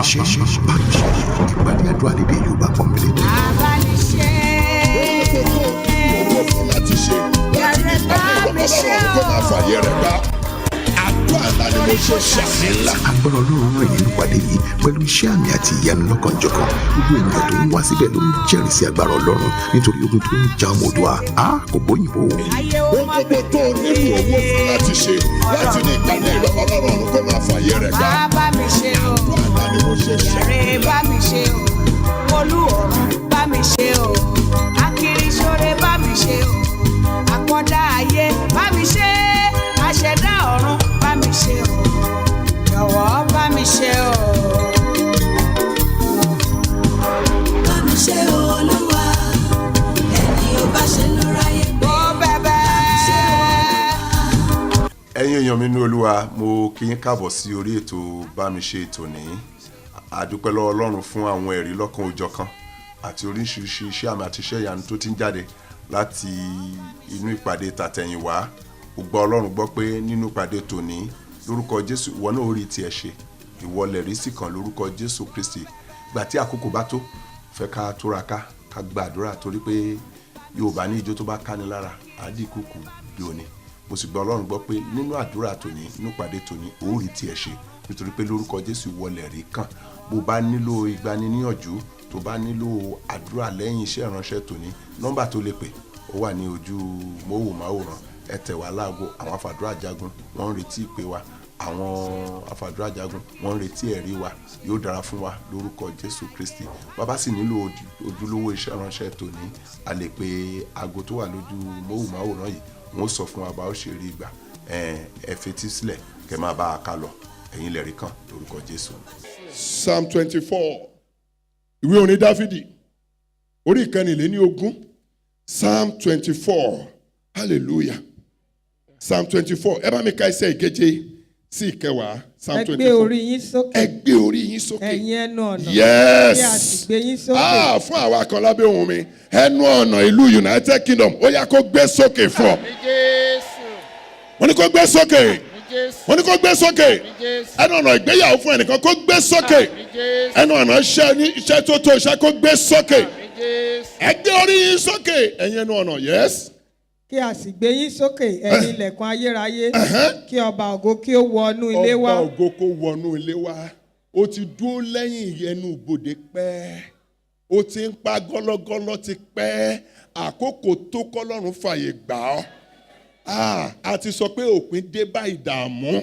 bá mi ṣe ìpàdé àdúrà lédè Yorùbá pọ́nbélé. abániṣe owó fún láti ṣe láti ní ìpàdé ìrọ̀lọ́rùn kó máa fàyè rẹ̀ gbá. Àdúrà ńlá ni mo ṣe ṣàmì ńlá. Agbára Ọlọ́run rìn nínú ìpàdé yìí pẹ̀lú iṣẹ́ àmì àti ìyanu lọ́kànjọ̀kan. Gbogbo ènìyàn tó ń wá síbẹ̀ ló ń jẹ́rìí sí agbára Ọlọ́run nítorí ogun tó ń ja ọmọ Oòduà kò bóyìnbó. Ohun gbogbo tó o nílò owó fún láti ṣe láti ní ìpàdé ìrọ̀lọ́rùn kó máa fàyè rẹ̀ gbá. bá mi ṣe o Àdúrà ńlá ni mo ṣe ṣàmì èrè ńlá. bá mi ṣe o olú ọ̀run bá mi ṣe o akiriṣore bá mi ṣe o àkọ́dá ayé bá mi ṣe àṣẹdá ọ̀run bá mi ṣe o jọ̀wọ́ bá mi ṣe o. bá mi ṣe Olúwa ẹni ò bá ṣe ló ráyè gbé. ó bẹ̀bẹ̀. Ẹ̀yin èèyàn mi ní Olúwa, mo kí yín káàbọ̀ sí orí ètò bá mi ṣe ètò ní. Àdúpẹ́ lọ́wọ́ Ọlọ́run fún àwọn ẹ̀rí lọ́kan òjọ̀kan àti oríṣiríṣi iṣẹ́ àmì àti iṣẹ́ ìyanu tó ti ń jáde láti inú ìpàdé tàtẹ̀yìnwá. Ó gbọ́ Ọlọ́run gbọ́ pé nínú ìpàdé tòní lórúkọ Jésù ìwọ náà ó rí tiẹ̀ ṣe, ìwọ lẹ̀rí sí kan lórúkọ Jésù Kristi. Ìgbà tí àkókò bá tó fẹ́ ká túraká ká gbàdúrà torí pé Yorùbá ní ijó tó bá káni lára àdìkùkù bí òní. Mo sì gbọ́ Ọlọ́run gbọ́ pé nínú àdúrà tòní nínú ìpàdé tòní ó rí tiẹ̀ ṣe nítorí pé lórúkọ Jésù ìwọ lẹ̀rí kan. Bó bá nílò ìgbaniníyànjú tó bá nílò àdúrà lẹ́yìn iṣẹ́ ìránṣẹ́ tòní, nọ́mbà tó lè pè ó wà ní ojú móhùnmáwòrán. Ẹ tẹ̀ wá láago. Àwọn afàdúrà jagun wọ́n ń retí ìpè wa, àwọn afàdúrà jagun wọ́n ń retí ẹ̀rí wa. Yóò dára fún wa lórúkọ Jésù Kristi. Bàbá sì nílò ojúlówó iṣẹ́ ìránṣẹ́ tòní, a lè pe aago tó wà lójú móhùnmáwòrán yìí, wọ́n sọ fún wa bá ó ṣe rí ìgbà. Ẹ fetí sílẹ̀ kẹ́ máa bá a ká lọ. Ẹ̀yin lẹ̀rí kan lórúkọ Jésù. Psalm 24 ìwé orin Dáfídì orí ìkẹrìnlélógún Psalm 24 hallelujah Psalm 24 ẹ bá mi ka ẹsẹ̀ ìkeje sí ìkẹwàá Psalm 24. ẹ gbé orí yín sókè. Ẹ gbé orí yín sókè. ẹ̀yin ẹnu ọ̀nà. Yes. kí a sì gbé yín sókè. Fún àwa kan lábẹ́ ohùn mi ẹnu ọ̀nà ìlú United Kingdom ó yá kó gbé sókè fún ọ. Wọ́n ní kó gbé sókè. Wọ́n ní kó gbé sókè. Ẹnu ọ̀nà ìgbéyàwó fún ẹnìkan kó gbé sókè. Ẹnu ọ̀nà iṣẹ́ tó tó iṣẹ́ kó gbé sókè. Ẹ gbé orí yín sókè ẹ̀yin ẹnu ọ̀nà. Yes. kí a sì gbé yín sókè ẹ̀yin ilẹ̀kùn ayérayé. kí ọba ògo kí ó wọnú ilé wa. Ọba ògo kó wọnú ilé wa. Ó ti dúró lẹ́yìn ẹnu ibodè pẹ́. Ó ti ń pa gọ́lọ́gọ́lọ́ ti pẹ́. Àkókò tó kọ́lọ́run fàyè gbà ọ́. A ti sọ pé òpin dé bá ìdààmú,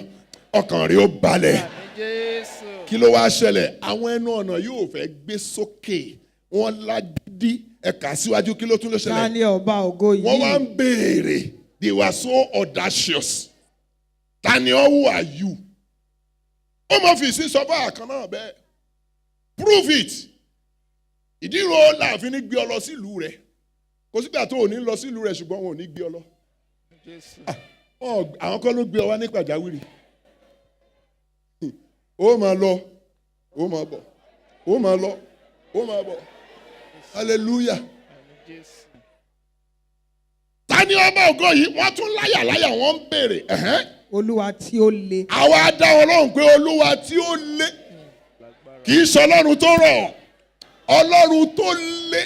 ọkàn rẹ̀ ó balẹ̀. Kí ló wá ṣẹlẹ̀? Àwọn ẹnu ọ̀nà yóò fẹ́ gbé sókè. Wọ́n lágídí ẹ̀ka síwájú. Kí ló tún ló ṣẹlẹ̀? ta ni ọba ògo yìí. Wọ́n wá ń béèrè. They were so audacious. Ta ni ọ́, who are you? Ó mọ̀ fi sí sọ fún àkàn náà bẹ́ẹ̀. Prove it. Ìdírò láàfin ní gbé ọ lọ sílùú rẹ̀. Kò sígbà tó ò ní lọ sílùú rẹ̀ ṣùgbọ́n wọn ò ní gbé ọ lọ. Àwọn kan ló gbé ọ wá ní pàjáwìrì. Ó máa lọ, ó máa bọ̀, ó máa lọ, ó máa bọ̀. Hallelujah. Ta ni ọba ògo yìí? Wọ́n tún láyà wọ́n ń béèrè. olúwa tí ó le. Àwa dá Ọlọ́run pé Olúwa tí ó le. Kì í ṣe Ọlọ́run tó rọ̀. Ọlọ́run tó le.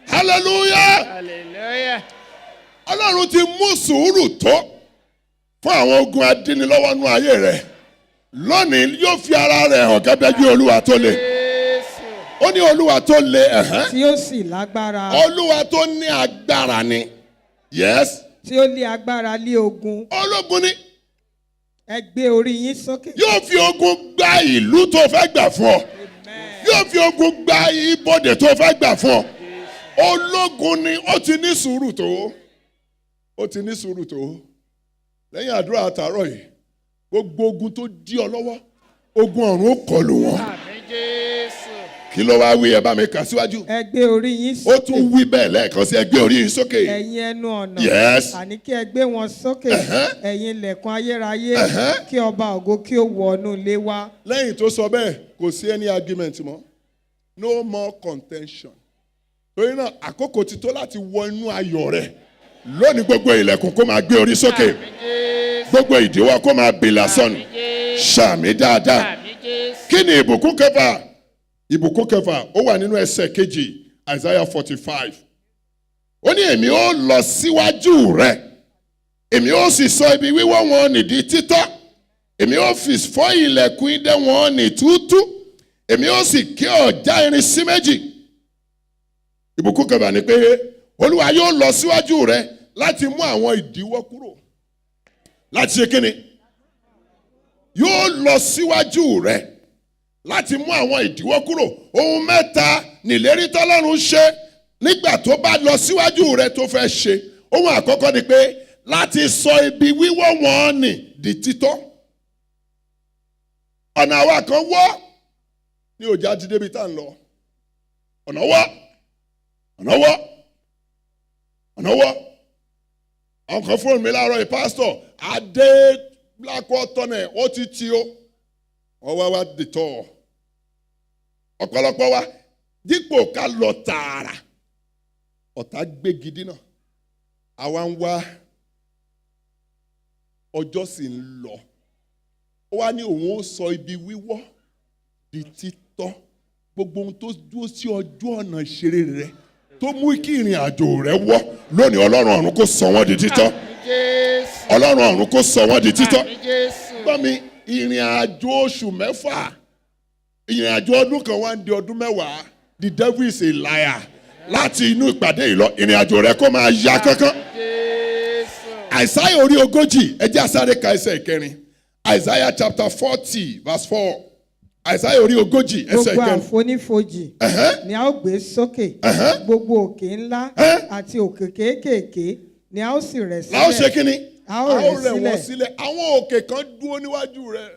Hallelujah. Ọlọ́run ti mú sùúrù tó fún àwọn ogun adínilọ́wọ́ nú ayé rẹ̀. Lónìí yóò fi ara rẹ̀ hàn gẹ́gẹ́ bí Olúwa tó le. Ó ní Olúwa tó le. tí ó sì lágbára. Olúwa tó ní agbára ni. Yes. tí ó lé agbára lé ogun. Ológun ni. ẹ gbé orí yín sókè. Yóò fi ogun gba ìlú tó fẹ́ gbà fún ọ. Yóò fi ogun gba ibodè tó fẹ́ gbà fún ọ. Ológun ni. Ó ti ní sùúrù tó. Ó ti ní sùúrù tó. Lẹ́yìn àdúrà àtàárọ̀ yìí, gbogbo ogun tó dí ọ lọ́wọ́, ogun ọ̀run ó kọlù wọn. Kí ló wá wí? Ẹ bá mi kà síwájú. ẹ gbé orí yín sókè. Ó tún wí bẹ́ẹ̀ lẹ́ẹ̀kan sí, ẹ gbé orí yín sókè. ẹ̀yin ẹnu ọ̀nà. Yes. àní kí ẹ gbé wọn sókè. ẹ̀yin ilẹ̀kùn ayérayé. kí ọba ògo kí ó wọnú ilé wa. Lẹ́yìn tó sọ bẹ́ẹ̀, kò sí any argument mọ́. No more contention. Torí náà, àkókò ti tó láti wọ inú ayọ̀ rẹ̀. Lónìí gbogbo ilẹ̀kùn kó máa gbé orí sókè. Gbogbo ìdíwọ́ kó máa bìlà sọnù. Ṣàmì dáadáa. kí ni ìbùkún kẹfà? Ìbùkún kẹfà ó wà nínú ẹsẹ̀ kejì Isaiah 45. Ó ní èmi ó lọ síwájú rẹ, èmi ó sì sọ ibi wíwọ́ wọn nì di títọ́, èmi ó fi fọ́ ilẹ̀kùn idẹ wọn nì túútú, èmi ó sì ké ọ̀já irin sí méjì. Ìbùkún kẹfà ni pé Olúwa yóò lọ síwájú rẹ láti mú àwọn ìdíwọ́ kúrò. Láti ṣe kíni? Yóò lọ síwájú rẹ láti mú àwọn ìdíwọ́ kúrò. Ohun mẹ́ta nìlérí tọ́lọ́run ṣe nígbà tó bá lọ síwájú rẹ tó fẹ́ ṣe. Ohun àkọ́kọ́ ni pé láti sọ ibi wíwọ́ wọn nì di títọ́. Ọ̀nà àwa kan wọ́ ní òjá ti débi tá à ń lọ. Ọ̀nà wọ́. Àwọn kan fóònù mi láàárọ̀ yìí, pásítọ̀ Adé Blackwell Tunnel ó ti tì ó. Wọ́n wá dìtọ̀. Ọ̀pọ̀lọpọ̀ wa dípò ká lọ tààrà, ọ̀tá gbé gidi náà. Àwa ń wá, ọjọ́ sì ń lọ. Ó wá ní òun ó sọ ibi wíwọ́ di títọ́. Gbogbo ohun tó dúró sí ọjọ́ ọ̀nà ìṣeré rẹ tó mú kí ìrìn àjò rẹ wọ́ lónìí, Ọlọ́run ọ̀run kó sọ wọ́n di títọ́. Ọlọ́run ọ̀run kó sọ wọ́n di títọ́. Gbọ́ mi, ìrìn àjò oṣù mẹ́fà, ìrìn àjò ọdún kan wá ń di ọdún mẹ́wàá. The devil is a liar. Láti inú ìpàdé yìí lọ, ìrìn àjò rẹ kó máa yá kánkán. Àìsáyà orí ogójì, ẹ jẹ́ a sáré ka ẹsẹ̀ ìkẹrin. Isaiah chapter 40 verse 4. Àìsáyà orí ogójì ẹsẹ̀ Gbogbo ìkẹrin. àfonífojì ni a ó gbé sókè. Gbogbo òkè ńlá àti òkè kéékèèké ni a ó sì rẹ̀ sílẹ̀. Láò ṣe kínní? A ó rẹ̀ wọ́n sílẹ̀. sílẹ̀. Àwọn òkè kan dúró níwájú rẹ̀.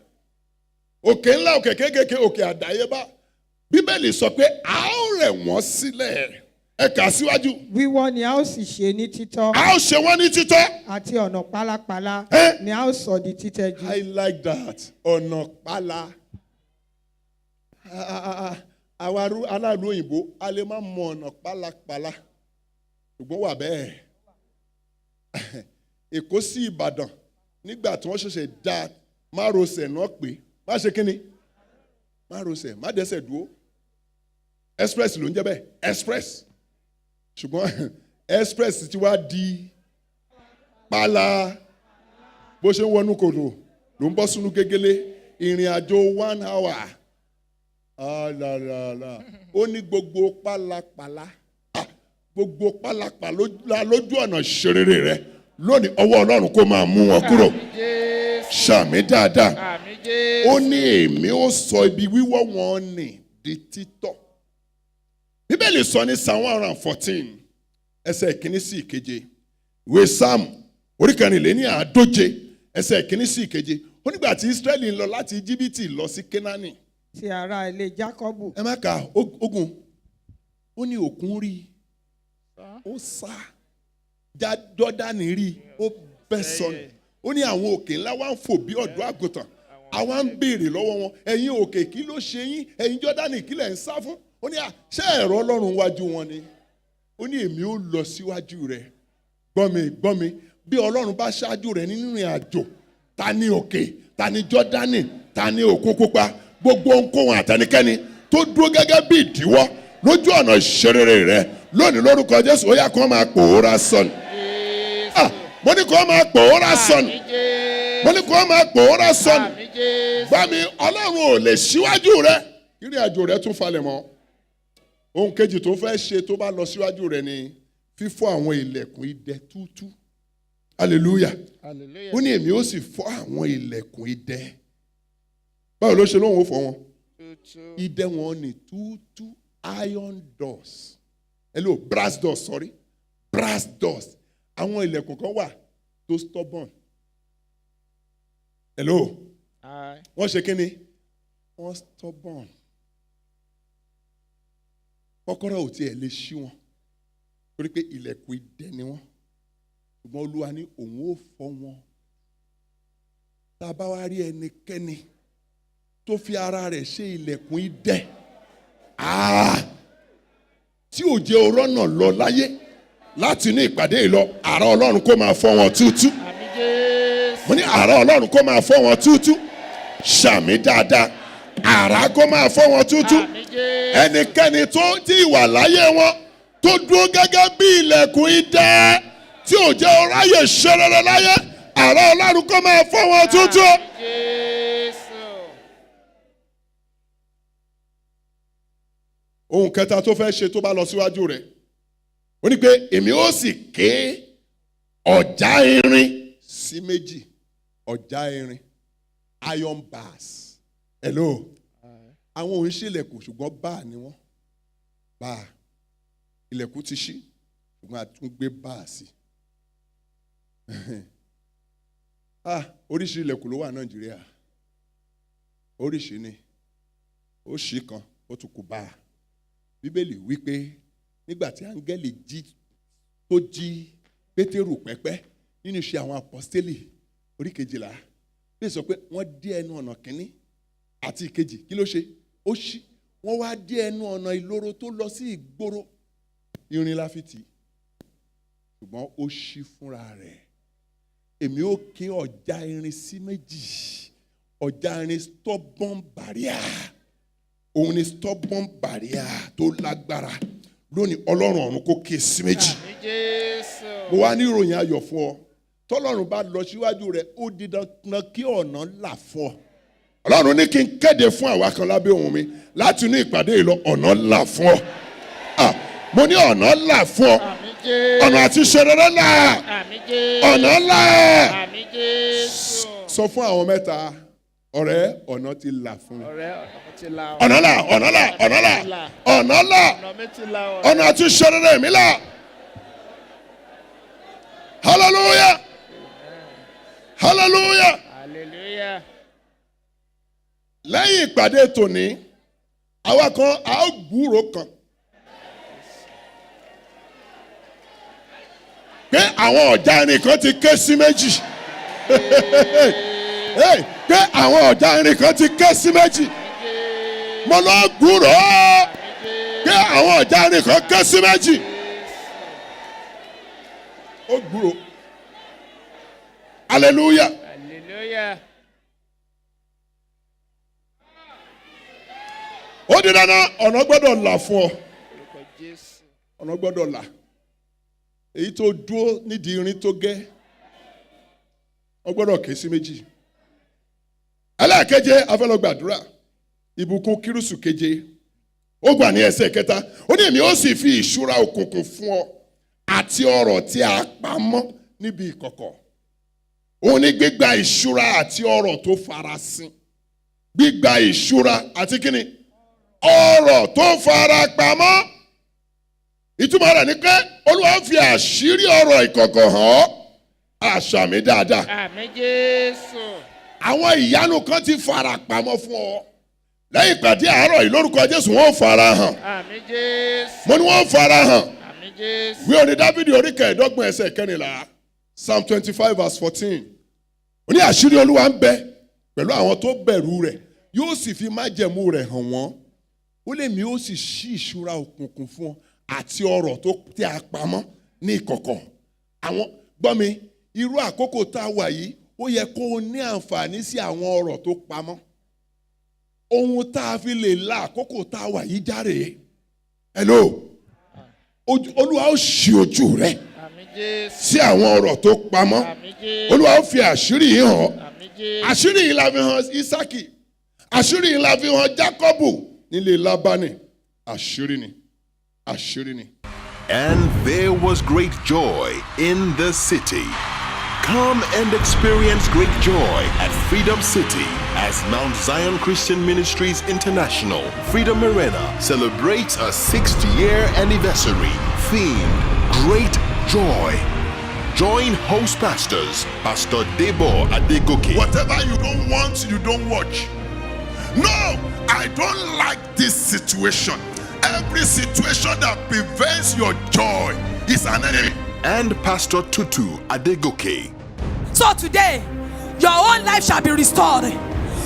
Òkè ńlá, òkè kéékèèké, òkè àdáyébá. Bíbélì sọ pé a ó rẹ̀ wọ́n sílẹ̀. Ẹ kà síwájú. Wíwọ́ ni a ó sì ṣe ní títọ́. A ó ṣe wọ́n ní títọ́. Àti ọ̀nà pálapàla Eh? ni a ó sọ di títẹ́jú. I like that. Ọ̀nà pálá. Àwa aláàlú òyìnbó, a lè má mọ ọ̀nà pálapàla. Ṣùgbọ́n wà bẹ́ẹ̀. Èkó sí Ìbàdàn nígbà tí wọ́n ṣẹ̀ṣẹ̀ dá márosẹ̀ náà pé má ṣe kínni? Márosẹ̀, má dẹ́sẹ̀ dúró. Express ló ń jẹ́ bẹ́ẹ̀. Express. Ṣùgbọ́n express ti wá di pálá. Bó ṣe ń wọnú kòtò ló ń bọ́ sínú gégélé. Ìrìn àjò 1 hour. Ó ní gbogbo pálapàla. Gbogbo pálapàla lójú ọ̀nà ìṣeré rẹ. Lónìí ọwọ́ Ọlọ́run kó máa mú wọn kúrò. Ṣàmì dáadáa. Ó ní èmi ó sọ ibi wíwọ́ wọn nì di títọ́. Bíbélì sọ ní Psalm 114 ẹsẹ̀ ìkíní sí ìkeje. Ìwé Psalm orí kẹrìnléníàádóje ẹsẹ̀ ìkíní sí ìkeje. Ó nígbà tí Ísírẹ́lì ń lọ láti Íjíbítì lọ sí Kénáánì. Ti ará ilé Jákọ́bù. Ẹ má ka ogun. Ó ní òkun rí. Ó sá. Jọ́dánì rí. Ó bẹ́ sọnù. Ó ní àwọn òkè ńlá wá ń fò bí ọ̀dọ́ àgùntàn. Àwa ń béèrè lọ́wọ́ wọn, ẹ̀yin òkè kí ló ṣe yín? Ẹ̀yin Jọ́dánì kí lẹ̀ ń sá fún? Ó ní ṣé ẹ̀rọ Ọlọ́run wájú wọn ni? Ó ní èmi ó lọ síwájú rẹ̀. Gbọ́ mi, bí Ọlọ́run bá ṣáájú rẹ̀ nínú ìrìn àjò, ta ni òkè, ta ni Jọ́dánì, ta ni òkun pupa, gbogbo ohunkóhun àtẹnikẹ́ni tó dúró gẹ́gẹ́ bí ìdíwọ́ lójú ọ̀nà ìṣeré rẹ̀ lónìí lórúkọ Jésù, ó yá kó máa pòórá sọnù. Mo ní kó máa pòórá sọnù. Mo ní kó máa pòórá sọnù. Gbá mi, Ọlọ́run ò lè síwájú rẹ, ìrìn àjò rẹ tún falẹ̀ mọ́. Ohun kejì tó fẹ́ ṣe tó bá lọ síwájú rẹ ni fífọ́ àwọn ilẹ̀kùn idẹ túútú. Hallelujah. Ó ní èmi ó sì fọ́ àwọn ilẹ̀kùn idẹ. Báwo ló ṣe lóhùn ó fọ́ wọn? Idẹ wọn ni túútú, iron doors. Hello, brass doors, sorry. Brass doors. Àwọn ilẹ̀kùn kan wà tó stubborn. Hello. Wọ́n ṣe kí ni? Wọ́n stubborn. Kọ́kọ́rọ́ ò tiẹ̀ lè ṣí wọn. Torí pé ilẹ̀kùn idẹ ni wọ́n. Ṣùgbọ́n Olúwa ní òun ó fọ́ wọn. Tá a bá wá rí ẹnikẹ́ni tó fi ara rẹ̀ ṣe ilẹ̀kùn idẹ. Tí ò jẹ́ orọ́nà lọ láyé láti ní ìpàdé yìí lọ, àrá Ọlọ́run kó máa fọ́ wọn túútú. Mo ní àrá Ọlọ́run kó máa fọ́ wọn túútú. Ṣàmì dáadáa. àrá kó máa fọ́ wọn tútú. Ẹnikẹ́ni tó tí ìwà láyé wọn tó dúró gẹ́gẹ́ bí ilẹ̀kùn idẹ tí ò jẹ́ ọ̀ráyè ṣe rere láyé, àrá Ọlọ́run kó máa fọ́ wọn tútú. Ohun kẹta tó fẹ́ ṣe tó bá lọ síwájú rẹ̀, ó ní pé èmi ó sì ké ọ̀já irin sí méjì. Ọ̀já irin, iron bars. Hello. Àwọn òun ṣí ilẹ̀kùn ṣùgbọ́n báà ni wọ́n. Báà. Ilẹ̀kùn ti ṣí ṣùgbọ́n a tún gbé báà sí. Oríṣi ilẹ̀kùn ló wà Nàìjíríà. Oríṣi ni. Ó ṣí kan, ó tún kù báà. Bíbélì wípé nígbà tí áńgẹ́lì tó jí Pétérù pẹ́pẹ́ nínú iṣẹ́ àwọn apọ́stélì orí 12, bí sọ pé wọ́n dí ẹnu ọ̀nà kínní àti ìkejì, kí ló ṣe? Ó ṣí. Wọ́n wá dí ẹnu ọ̀nà ìloro tó lọ sí ìgboro, irin la fi tì, ṣùgbọ́n ó ṣí fúnra rẹ̀. Èmi ó ké ọ̀já irin sí méjì. Ọ̀já irin stubborn barrier. Òun ni stubborn barrier tó lágbára. Lónìí Ọlọ́run ọ̀run kó ké sí méjì. Mo wá ní ìròyìn ayọ̀ fún ọ. Tọ́lọ́run bá lọ síwájú rẹ̀, ó di dandan kí ọ̀nà là fún ọ. Ọlọ́run ní kí n kéde fún àwa kan lábẹ́ ohùn mi láti inú ìpàdé yìí lọ, ọ̀nà là fún ọ. Mo ní ọ̀nà là fún ọ. Ọ̀nà àti ṣe rere là. Ọ̀nà là. Sọ fún àwọn mẹ́ta, ọ̀rẹ́, ọ̀nà ti là fún mi. Ọ̀nà là, ọ̀nà là, ọ̀nà là, ọ̀nà là. Ọ̀nà àti ṣe rere mi là. Hallelujah. Hallelujah. Hallelujah. Lẹ́yìn ìpàdé tòní, àwa kan a ó gbúròó kan. Pé àwọn ọ̀já irin kan ti ké sí méjì. Pé àwọn ọ̀já irin kan ti ké sí méjì. Mo lọ gbúròó. Pé àwọn ọ̀já irin kan ké sí méjì. Ó gbúròó. Hallelujah. Hallelujah. Ó di dandan, ọ̀nà gbọ́dọ̀ là fún ọ. Ọ̀nà gbọ́dọ̀ là. Èyí tó dúró nídìí irin tó gẹ́, ó gbọ́dọ̀ ké sí méjì. Ẹlẹ́ẹ̀keje, a fẹ́ lọ gbàdúrà. Ìbùkún Kírúsù keje. Ó gbà ní ẹsẹ̀ kẹta. Ó ní èmi ó sì fi ìṣúra òkùnkùn fún ọ àti ọrọ̀ tí a pamọ́ níbi ìkọ̀kọ̀. Òun ní gbígba ìṣúra àti ọrọ̀ tó farasin. Gbígba ìṣúra àti kíni? Ọrọ̀ tó fara pamọ́. Ìtumọ̀ rẹ̀ ni pé Olúwa fi àṣírí ọrọ̀ ìkọ̀kọ̀ hàn ọ́. Àṣàmì dáadáa. Àmín Jésù. Àwọn ìyanu kan ti fara pamọ́ fún ọ. Lẹ́yìn ìpàdé àárọ̀ yìí lórúkọ Jésù wọ́n fara hàn. Àmín Jésù. Mo ní wọ́n fara hàn. Àmín Jésù. Ìwé orin Dáfídì orí 15 ẹsẹ̀ 14. Psalm 25 verse 14. Ó ní àṣírí Olúwa ń bẹ pẹ̀lú àwọn tó bẹ̀rù rẹ̀, yóò sì fi májẹ̀mú rẹ̀ hàn wọ́n. Ó lè mi ó sì ṣí ìṣúra òkùnkùn fún ọ àti ọrọ̀ tó tí a pamọ́ ní ìkọ̀kọ̀. Àwọn gbọ́ mi, irú àkókò tá a wà yìí, ó yẹ kó o ní àǹfààní sí àwọn ọrọ̀ tó pamọ́. Ohun tá a fi lè la àkókò tá a wà yìí járe. Hello. Olúwa ó ṣí ojú rẹ̀ sí àwọn ọrọ̀ tó pamọ́. Olúwa ó fi àṣírí yìí hàn. Àṣírí yìí la fi hàn Ísákì. Àṣírí yìí la fi hàn Jákọ́bù nílé Lábánì. Àṣírí ni. Àṣírí ni. And there was great joy in the city. Come and experience great joy at Freedom City as Mount Zion Christian Ministries International, Freedom Arena, celebrates a 6th-year anniversary themed Great Joy. Join host pastors, Pastor Debo Adegoke. Whatever you don't want, you don't watch. No, I don't like this situation. Every situation that prevents your joy is an enemy. And Pastor Tutu Adegoke. So today, your own life shall be restored.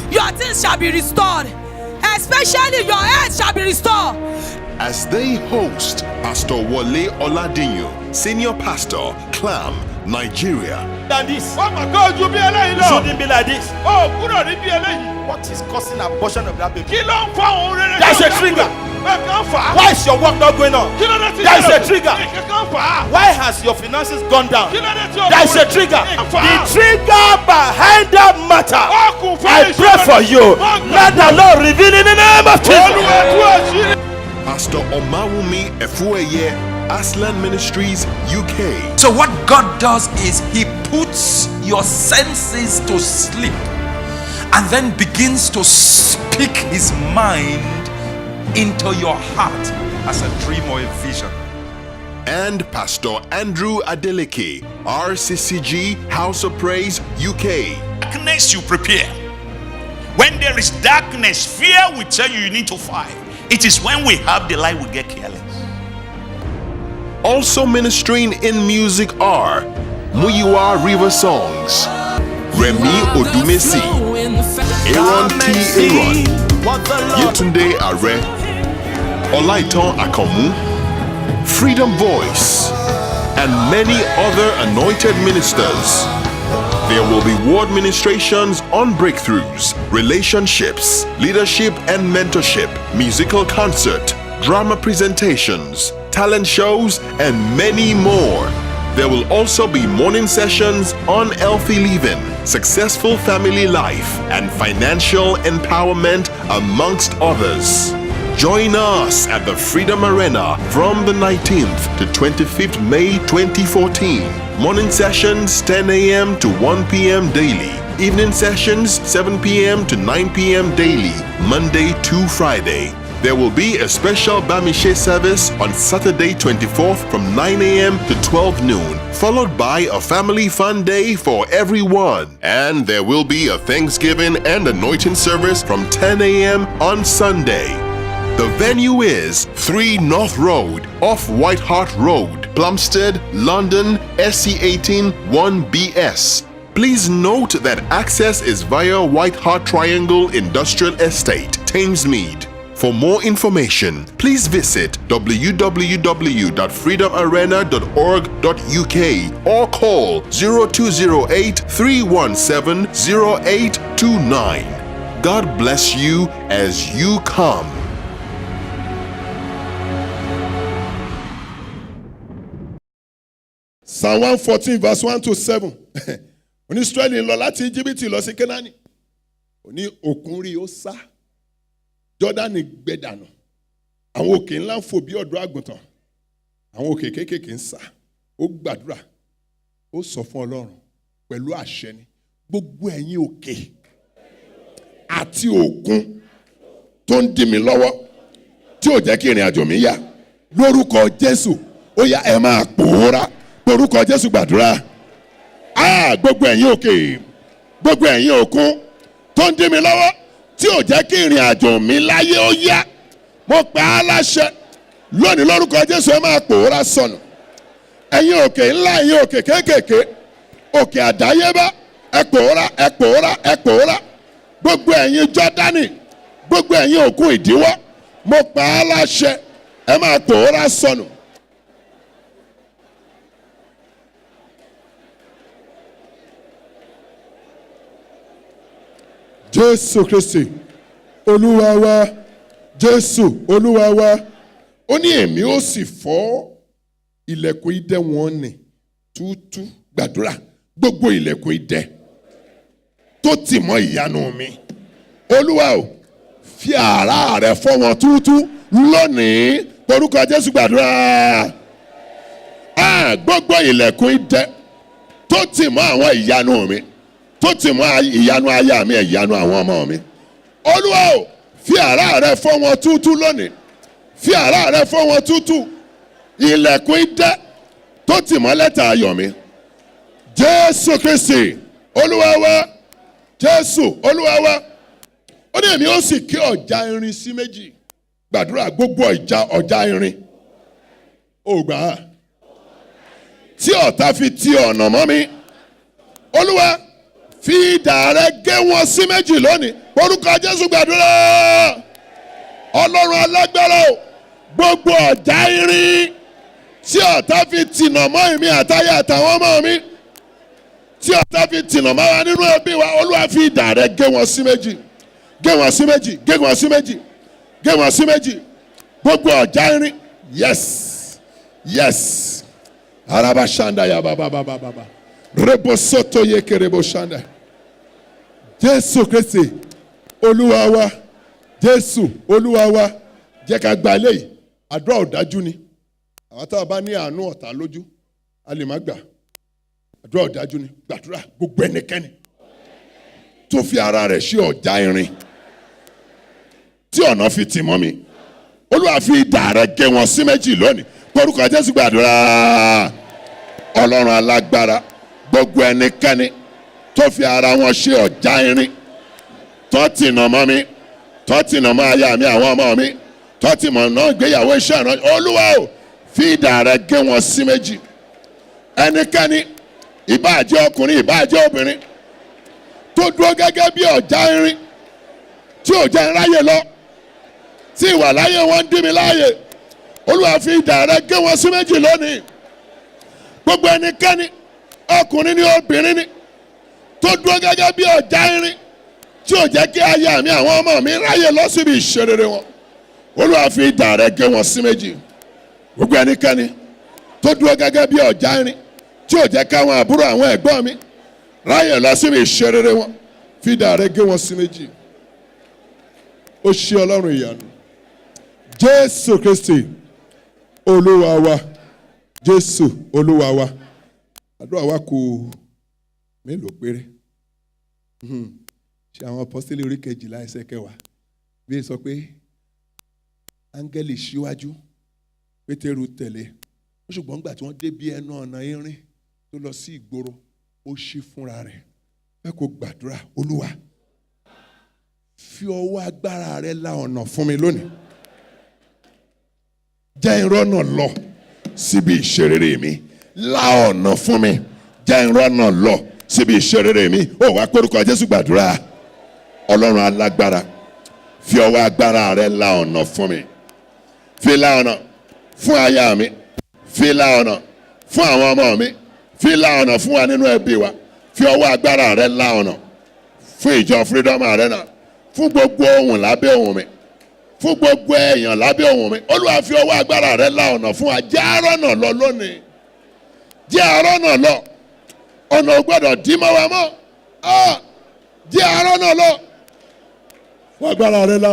Your things shall be restored. Especially your health shall be restored. As they host Pastor Wole Oladinyo, Senior Pastor, Clam, Nigeria. Than this. Oh my God, you be eléyìí lọ. Shouldn't be like this. Oh, kúrò ní bí eléyìí. What is causing abortion of that baby? Kí ló ń fa òun rere? There's a trigger. Ẹ̀kan fà á. Why is your work not going on? Kí ló dé tí There is a trigger. Ẹ̀kan fà á. Why has your finances gone down? Kí ló dé tí o There is a trigger. The trigger behind that matter. I pray for you. Let the Lord reveal in the name of Jesus. Pastor Omawumi Efueye, Aslan Ministries, UK. So what God does is he puts your senses to sleep and then begins to speak his mind into your heart as a dream or a vision. And Pastor Andrew Adeleke, RCCG House of Praise, UK. Darkness, you prepare. When there is darkness, fear will tell you need to fight. It is when we have the light we get careless. Also ministering in music are Muyiwa River Songs, Remi Odumesi, Aaron T. Aaron, Yetunde Are, Olaiton Akomu, Freedom Voice, and many other anointed ministers. There will be word ministrations on breakthroughs, relationships, leadership and mentorship, musical concert, drama presentations, talent shows, and many more. There will also be morning sessions on healthy living, successful family life, and financial empowerment, amongst others. Join us at the Freedom Arena from the 19th to 25th May 2014. Morning sessions 10 a.m. to 1 p.m. daily. Evening sessions 7 p.m. to 9 p.m. daily, Monday to Friday. There will be a special Bamishe service on Saturday 24th from 9 a.m. to 12 noon, followed by a family fun day for everyone. And there will be a Thanksgiving and anointing service from 10 a.m. on Sunday. The venue is 3 North Road, off White Hart Road, Plumstead, London, SC18 1BS. Please note that access is via White Hart Triangle Industrial Estate, Thamesmead. For more information, please visit www.freedomarena.org.uk or call 0208 317 0829. God bless you as you come. Psalm 114 verse 1 to 7. Oní Israẹli ń lọ láti Íjíbítì lọ sí Kénáánì. Oní òkun rí ó sá. Jọ́dánì gbẹ dànù. Àwọn òkè ńlá ń fò bí ọ̀dọ́ àgùntàn. Àwọn òkè kéékèèké ń sá. Ó gbàdúrà. Ó sọ fún Ọlọ́run pẹ̀lú àṣẹ ni. Gbogbo ẹ̀yin òkè àti òkun tó ń dí mi lọ́wọ́ tí ò jẹ́ kí ìrìn àjò mi yá. Lórúkọ Jésù, ó yá ẹ máa pòórá. Lórúkọ Jésù gbàdúrà. Gbogbo ẹ̀yin òkè, gbogbo ẹ̀yin òkun tó ń dí mi lọ́wọ́ tí ò jẹ́ kí ìrìn àjò mi láyé ó yá. Mo pa á láṣẹ lónìí lórúkọ Jésù ẹ máa pòórá sọnù. Ẹ̀yin òkè ńlá, ẹ̀yin òkè kéékèèké, òkè àdáyébá, ẹ pòórá, ẹ pòórá, ẹ pòórá. Gbogbo ẹ̀yin Jọ́dánì, gbogbo ẹ̀yin òkun ìdíwọ́, mo pa á láṣẹ ẹ máa pòórá sọnù. Jésù Kristi Olúwa wa, Jésù Olúwa wa, ó ní èmi ó sì fọ́ ilẹ̀kùn idẹ wọn nì túútú. Gbàdúrà gbogbo ilẹ̀kùn idẹ tó tì mọ́ ìyanu mi. Olúwa o, fi àrá rẹ̀ fọ́ wọn túútú lónìí. Orúkọ Jésù gbàdúrà. Gbogbo ilẹ̀kùn idẹ tó tì mọ́ àwọn ìyanu mi, tó ti mọ ìyanu aya mi, ìyanu àwọn ọmọ mi. Olúwa o, fi àrá rẹ̀ fọ́ wọn túútú lónìí. Fi àrá rẹ̀ fọ́ wọn túútú. Ilẹ̀kùn idẹ tó ti mọ́ lẹ́tà ayọ̀ mi. Jésù Kristi Olúwa wa, Jésù Olúwa wa. Ó ní èmi ó sì ké ọ̀já irin sí méjì. Gbàdúrà gbogbo ọ̀já irin. Ó gbà á. Tí ọ̀tá fi ti ọ̀nà mọ́ mi. Olúwa, fi idà rẹ̀ gé wọn sí méjì lónìí. Orúkọ Jésù gbàdúrà. Ọlọ́run alágbára o, gbogbo ọ̀já irin tí ọ̀tá fi tìnà mọ́ èmi àtayé àtàwọn ọmọ mi. tí ọ̀tá fi tìǹà máa wà nínú ẹbí wa olúwa fi idà rẹ̀ gé wọn sí méjì gé wọn sí méjì gé wọn sí méjì gé wọn sí méjì gbogbo ọ̀já irin yes araba shanda ya baba rebo soto ye kerebo shanda Jésù Kristi olúwa wa Jésù olúwa wa jẹ́ ká gba eléyìí àdúrà ọ̀dájú ni àwọn tá a bá ní àánú ọ̀tá lójú a lè má gbà àdúrà ọ̀dájú ni gbàdúrà gbogbo ẹnikẹ́ni tó fi ara rẹ̀ ṣe ọ̀já irin tí ọ̀nà fi tì mọ́ mi olúwa fi idà rẹ̀ gé wọn sí méjì lónìí orúkọ Jésù gbàdúrà ọlọ́run alágbára gbogbo ẹnikẹ́ni tó fi ara wọn ṣe ọ̀já irin tó tìnà mọ́ mi tó tìnà mọ́ aya mi àwọn ọmọ mi tó tìnà náà gbéyàwó iṣẹ́ ìrànṣẹ́ olúwa ò fi idà rẹ̀ gé wọn sí méjì ẹnikẹ́ni ìbáàjẹ́ ọkùnrin ìbáàjẹ́ obìnrin tó dúró gẹ́gẹ́ bí ọ̀já irin tí ò jẹ́ ráyè lọ tí ìwà láyé wọn ń dí mi láàyè olúwa fi idà rẹ̀ gé wọn sí méjì lónìí gbogbo ẹnikẹ́ni ọkùnrin ni obìnrin ni tó dúró gẹ́gẹ́ bí ọ̀já irin tí ò jẹ́ kí aya mi àwọn ọmọ mi ráyè lọ síbi ìṣerere wọn olúwa fi idà rẹ̀ gé wọn sí méjì gbogbo ẹnikẹ́ni tó dúró gẹ́gẹ́ bí ọ̀já irin tí ò jẹ́ káwọn àbúrò àwọn ẹ̀gbọ́n mi ráyè lọ síbi ìṣerere wọn fi idà rẹ̀ gé wọn sí méjì ó ṣe ọlọ́run ìyanu Jésù Kristi olúwa wa Jésù olúwa wa àdúrà wa kù mélòó péré ṣe àwọn apọ́sítélì orí 12 ẹsẹ̀ 10 bí sọ pé áńgẹ́lì síwájú Pétérù tẹ̀lé ṣùgbọ́n nígbà tí wọ́n dé bí ẹnu ọ̀nà irin tó lọ sí ìgboro ó ṣí fúnra rẹ̀ ẹ kò gbàdúrà olúwa fi ọwọ́ agbára rẹ la ọ̀nà fún mi lónìí jẹ́ ìrọ́nà lọ síbi ìṣerere mi la ọ̀nà fún mi jẹ́ ìrọ́nà lọ síbi ìṣerere mi ó wá pórúkọ Jésù gbàdúrà ọlọ́run alágbára fi ọwọ́ agbára rẹ la ọ̀nà fún mi fi la ọ̀nà fún aya mi fi la ọ̀nà fún àwọn ọmọ mi fi la ọ̀nà fún wa nínú ẹbí wa fi ọwọ́ agbára rẹ la ọ̀nà fún ìjọ Freedom Arena fún gbogbo ohun lábẹ́ ohun mi fún gbogbo èèyàn lábẹ́ ohun mi olúwa fi ọwọ́ agbára rẹ la ọ̀nà fún wa jẹ́ arọ́nà lọ lónìí jẹ́ arọ́nà lọ ọ̀nà ò gbọ́dọ̀ dí mọ́ wa mọ́ jẹ́ arọ́nà lọ fún agbára rẹ la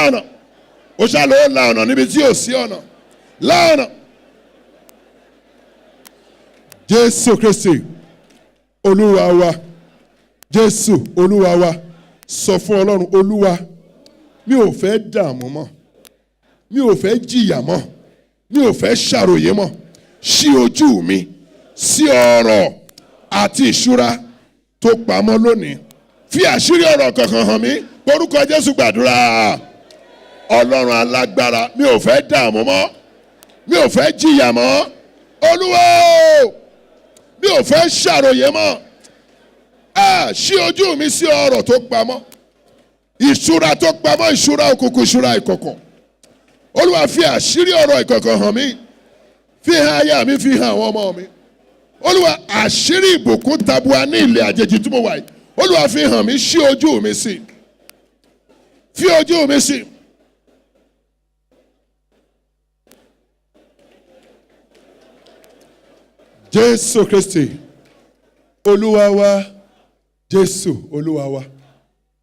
ọ̀nà ó ṣàlọ́ la ọ̀nà níbi tí ò sí ọ̀nà la ọ̀nà Jésù Kristi olúwa wa Jésù olúwa wa sọ fún ọlọ́run olúwa mi ò fẹ́ dààmú mọ́ mi ò fẹ́ jìyà mọ́ mi ò fẹ́ ṣàròyé mọ́ ṣí ojú mi sí ọrọ̀ àti ìṣúra tó pamọ́ lónìí fi àṣírí ọ̀rọ̀ kankan hàn mí orúkọ Jésù gbàdúrà ọlọ́run alágbára mi ò fẹ́ dààmú mọ́ mi ò fẹ́ jìyà mọ́ olúwa mi ò fẹ́ ṣàròyé mọ́ ṣí ojú mi sí ọrọ̀ tó pamọ́ ìṣúra tó pamọ́ ìṣúra òkùnkùn ìṣúra ìkọ̀kọ̀ olúwa fi àṣírí ọ̀rọ̀ ìkọ̀kọ̀ hàn mí fi hàn aya mi fi hàn àwọn ọmọ mi olúwa àṣírí ìbùkún tabua ní ilẹ̀ àjèjì tí mo wà yìí olúwa fi hàn mí ṣí ojú mi sí fi ojú mi sí. Jésù Kristi olúwa wa Jésù olúwa wa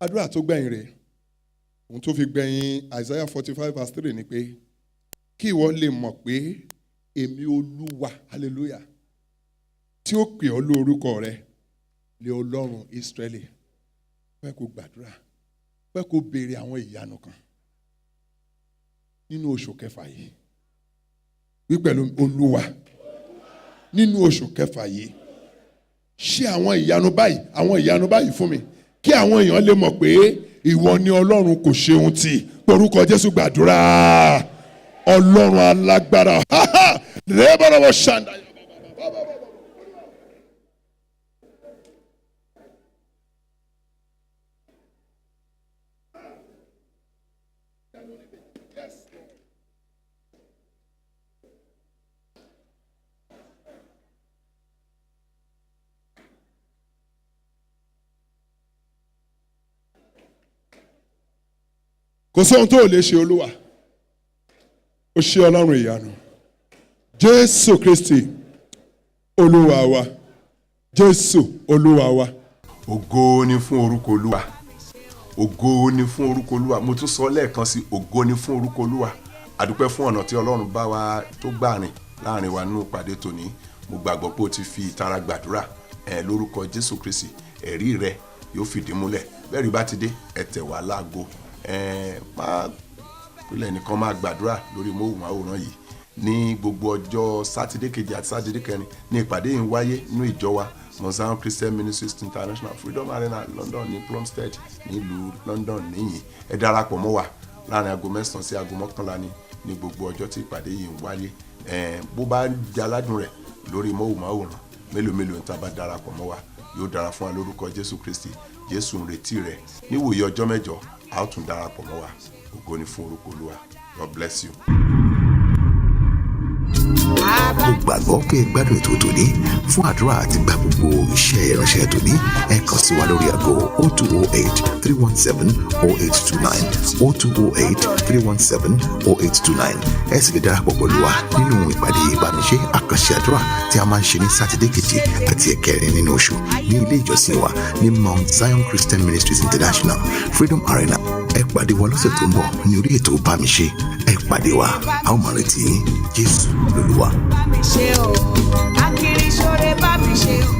àdúrà tó gbẹ̀yìn rẹ̀ ohun tó fi gbẹ̀yìn Isaiah 45:3 ni pé kí ìwọ lè mọ̀ pé èmi olúwa hallelujah tí ó pè ọ́ lórúkọ rẹ̀ lé ọlọ́run Ísírẹ́lì fẹ́ kó gbàdúrà fẹ́ kó béèrè àwọn ìyanu kan nínú oṣù kẹfà yìí wí pẹ̀lú olúwa nínú oṣù kẹfà yìí ṣe àwọn ìyanu báyìí fún mi kí àwọn èèyàn lè mọ̀ pé ìwọ ni ọlọ́run kò ṣe ohun tí orúkọ Jésù gbàdúrà ọlọ́run alágbára lẹ́bọ̀rọ̀wọ̀ ṣàǹdà. kò sóhun tó lè ṣe olúwa ó ṣe ọlọ́run ìyanu jésù kristi olúwa wa jésù olúwa wa. ògo ni fún orúkọ olúwa, ògo ni fún orúkọ olúwa. Mo tún sọ lẹ́ẹ̀kan sí, ògo ni fún orúkọ olúwa. Àdúpẹ́ fún ọ̀nà tí ọlọ́run bá wa tó gbà rìn láàrin wa nínú ìpàdé tòní. Mo gbàgbọ́ pé o ti fi ìtara gbàdúrà lórúkọ jésù kristi. Ẹ̀rí rẹ yóò fìdí múlẹ̀. Bẹ́ẹ̀rí bá ti dé ẹ tẹ̀ wá láago. Máa pílẹ̀ nìkan máa gbàdúrà lórí móhùnmáwòrán yìí ní gbogbo ọjọ́ sátidé kejì àti sátidé kẹrin ní ìpàdé yìí ń wáyé nínú ìjọ wa Mount Zion Christian Ministries International Freedom Arena London ní Plumstead nílùú London níyìn. Ẹ darapọ̀ mọ́ wa láàrin aago 9 sí aago 11 ní gbogbo ọjọ́ tí ìpàdé yìí ń wáyé. Bó bá jẹ́ aládùn rẹ̀ lórí móhùnmáwòrán mélòó tá bá darapọ̀ mọ́ wa yóò dára fún wa lórúkọ Jésù Kristi. Jésù ń retí rẹ̀ níwòye ọjọ́ mẹ́jọ a ó tún darapọ̀ mọ́ wa. Ògo ni fún orúkọ Olúwa. God bless you. Mo gbàgbọ́ pé ẹ gbádùn ètò tòní. Fún àdúrà àti gba gbogbo iṣẹ́ ìránṣẹ́ tòní ẹ kàn sí wa lórí aago 0208-317-0829 0208-317-0829. Ẹ sì lè darapọ̀ pẹ̀lú wa nínú ìpàdé ìbámiṣe àkànṣe àdúrà tí a máa ń ṣe ní sátidé kejì àti ẹ̀kẹrin nínú oṣù ní ilé ìjọsìn wa ní Mount Zion Christian Ministries International Freedom Arena. Ẹ pàdé wa lọ́sẹ̀ tó ń bọ̀ ní orí ètò ìbámiṣe. Ẹ pàdé wa a ó máa retí yín. Jésù lolúwa. Bá mi ṣe o, akiri ṣoore bá mi ṣe o.